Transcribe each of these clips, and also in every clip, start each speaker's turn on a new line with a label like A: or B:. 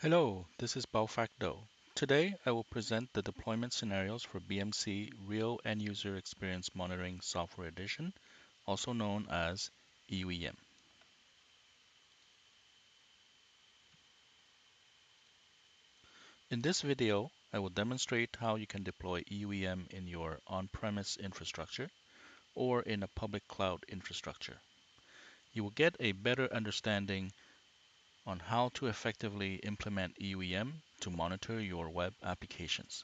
A: Hello, this is Baofacto. Today I will present the deployment scenarios for BMC Real End User Experience Monitoring Software Edition, also known as EUEM. In this video, I will demonstrate how you can deploy EUEM in your on-premise infrastructure or in a public cloud infrastructure. You will get a better understanding on how to effectively implement EUEM to monitor your web applications.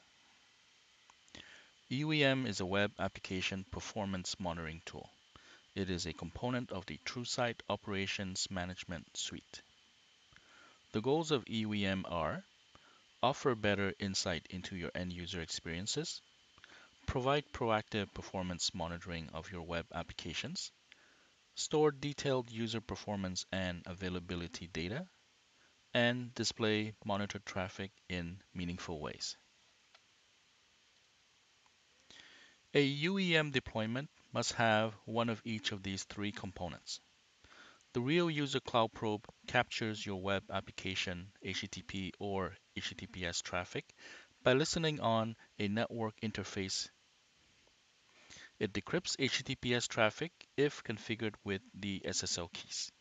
A: EUEM is a web application performance monitoring tool. It is a component of the TrueSight Operations Management suite. The goals of EUEM are offer better insight into your end user experiences, provide proactive performance monitoring of your web applications, store detailed user performance and availability data, and display monitored traffic in meaningful ways. A UEM deployment must have one of each of these three components. The Real User Cloud Probe captures your web application HTTP or HTTPS traffic by listening on a network interface. It decrypts HTTPS traffic if configured with the SSL keys.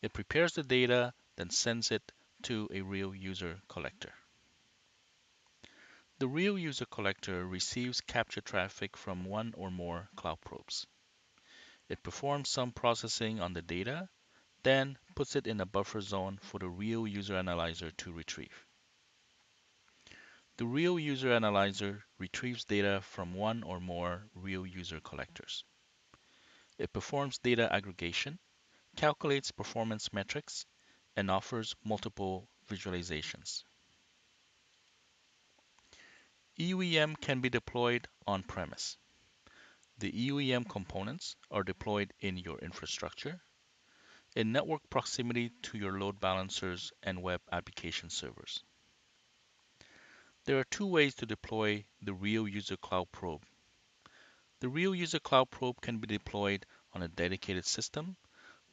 A: It prepares the data, then sends it to a Real User Collector. The Real User Collector receives captured traffic from one or more cloud probes. It performs some processing on the data, then puts it in a buffer zone for the Real User Analyzer to retrieve. The Real User Analyzer retrieves data from one or more Real User Collectors. It performs data aggregation, calculates performance metrics, and offers multiple visualizations. EUEM can be deployed on-premise. The EUEM components are deployed in your infrastructure, in network proximity to your load balancers and web application servers. There are two ways to deploy the Real User Cloud Probe. The Real User Cloud Probe can be deployed on a dedicated system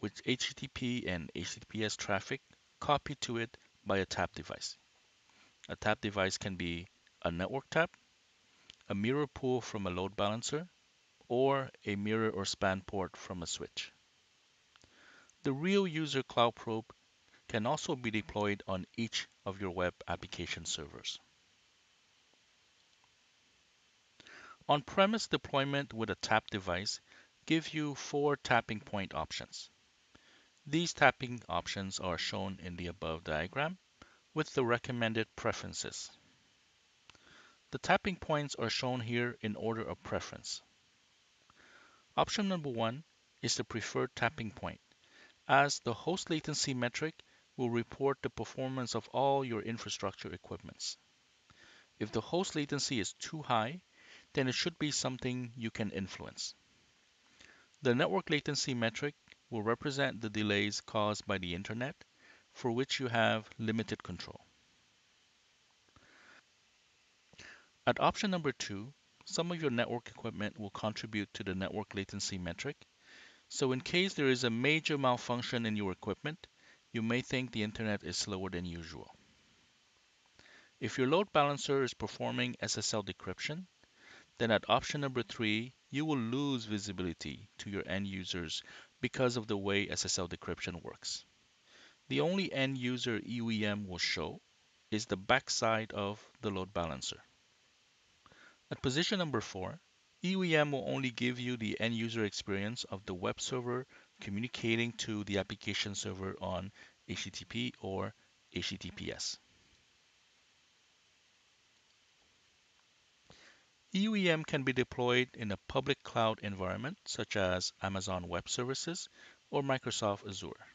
A: with HTTP and HTTPS traffic copied to it by a tap device. A tap device can be a network tap, a mirror pool from a load balancer, or a mirror or span port from a switch. The Real User Cloud Probe can also be deployed on each of your web application servers. On-premise deployment with a tap device gives you 4 tapping point options. These tapping options are shown in the above diagram with the recommended preferences. The tapping points are shown here in order of preference. Option number 1 is the preferred tapping point, as the host latency metric will report the performance of all your infrastructure equipments. If the host latency is too high, then it should be something you can influence. The network latency metric will represent the delays caused by the internet, for which you have limited control. At option number 2, some of your network equipment will contribute to the network latency metric, so in case there is a major malfunction in your equipment, you may think the internet is slower than usual. If your load balancer is performing SSL decryption, then at option number 3, you will lose visibility to your end users because of the way SSL decryption works. The only end user EUEM will show is the backside of the load balancer. At position number 4, EUEM will only give you the end user experience of the web server communicating to the application server on HTTP or HTTPS. EUEM can be deployed in a public cloud environment such as Amazon Web Services or Microsoft Azure.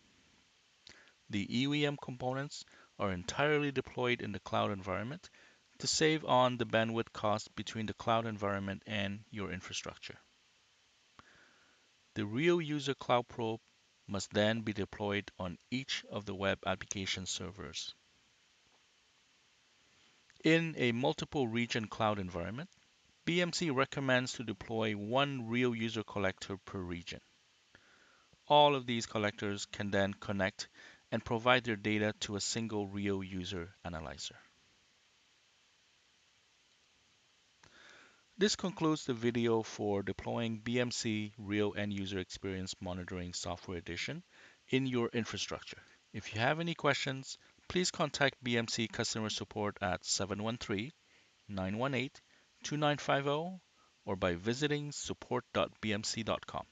A: The EUEM components are entirely deployed in the cloud environment to save on the bandwidth cost between the cloud environment and your infrastructure. The Real User Cloud Probe must then be deployed on each of the web application servers. In a multiple region cloud environment, BMC recommends to deploy one Real User Collector per region. All of these collectors can then connect and provide their data to a single real user analyzer. This concludes the video for deploying BMC Real End User Experience Monitoring Software Edition in your infrastructure. If you have any questions, please contact BMC customer support at 713-918-2950 or by visiting support.bmc.com.